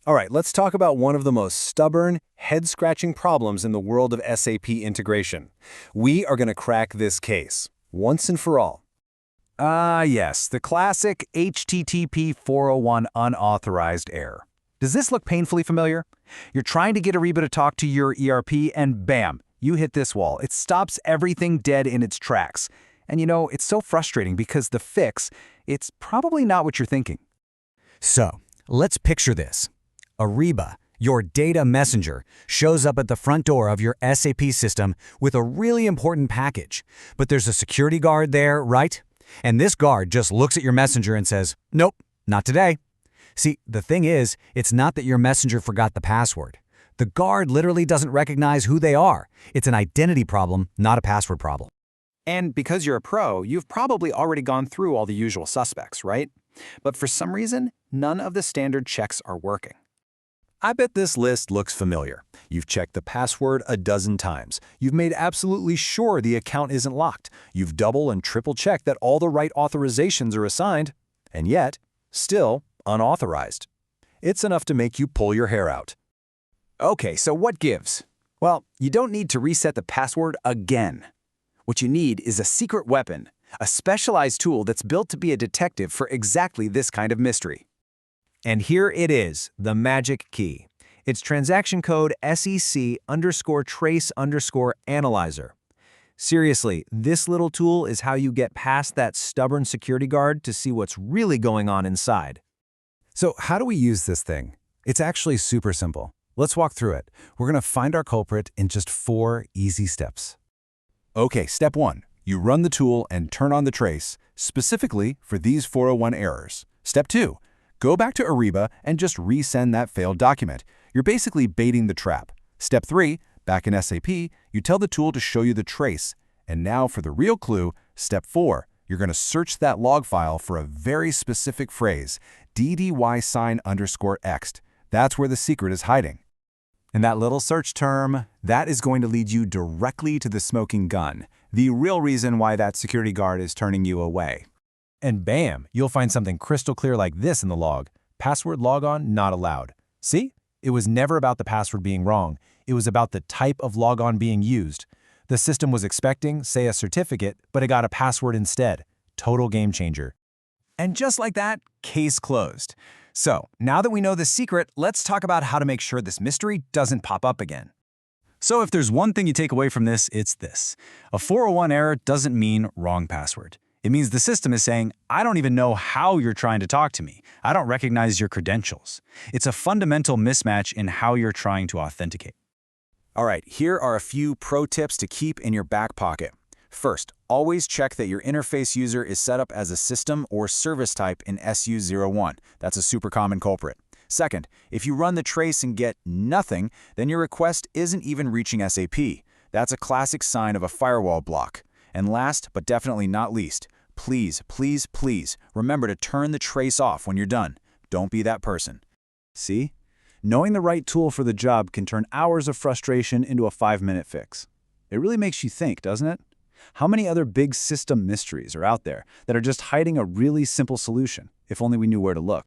All right, let's talk about one of the most stubborn, head-scratching problems in the world of SAP integration. We are going to crack this case, once and for all. Yes, the classic HTTP 401 unauthorized error. Does this look painfully familiar? You're trying to get Ariba to talk to your ERP and bam, you hit this wall. It stops everything dead in its tracks. And it's so frustrating because the fix, it's probably not what you're thinking. So, let's picture this. Ariba, your data messenger, shows up at the front door of your SAP system with a really important package. But there's a security guard there, right? And this guard just looks at your messenger and says, "Nope, not today." See, the thing is, it's not that your messenger forgot the password. The guard literally doesn't recognize who they are. It's an identity problem, not a password problem. And because you're a pro, you've probably already gone through all the usual suspects, right? But for some reason, none of the standard checks are working. I bet this list looks familiar. You've checked the password a dozen times. You've made absolutely sure the account isn't locked. You've double and triple checked that all the right authorizations are assigned. And yet, still unauthorized. It's enough to make you pull your hair out. Okay, so what gives? Well, you don't need to reset the password again. What you need is a secret weapon, a specialized tool that's built to be a detective for exactly this kind of mystery. And here it is, the magic key. It's transaction code SEC_trace_analyzer. Seriously, this little tool is how you get past that stubborn security guard to see what's really going on inside. So how do we use this thing? It's actually super simple. Let's walk through it. We're going to find our culprit in just 4 easy steps. Okay, step 1. You run the tool and turn on the trace, specifically for these 401 errors. Step 2. Go back to Ariba and just resend that failed document. You're basically baiting the trap. Step 3. Back in SAP, you tell the tool to show you the trace. And now for the real clue, step 4. You're going to search that log file for a very specific phrase, DDY_X. That's where the secret is hiding. And that little search term, that is going to lead you directly to the smoking gun, the real reason why that security guard is turning you away. And bam, you'll find something crystal clear like this in the log. Password logon not allowed. See? It was never about the password being wrong. It was about the type of logon being used. The system was expecting, say, a certificate, but it got a password instead. Total game changer. And just like that, case closed. So, now that we know the secret, let's talk about how to make sure this mystery doesn't pop up again. So if there's one thing you take away from this, it's this. A 401 error doesn't mean wrong password. It means the system is saying, I don't even know how you're trying to talk to me. I don't recognize your credentials. It's a fundamental mismatch in how you're trying to authenticate. All right, here are a few pro tips to keep in your back pocket. First, always check that your interface user is set up as a system or service type in SU01. That's a super common culprit. Second, if you run the trace and get nothing, then your request isn't even reaching SAP. That's a classic sign of a firewall block. And last, but definitely not least, please, please, please remember to turn the trace off when you're done. Don't be that person. See? Knowing the right tool for the job can turn hours of frustration into a 5-minute fix. It really makes you think, doesn't it? How many other big system mysteries are out there that are just hiding a really simple solution, if only we knew where to look?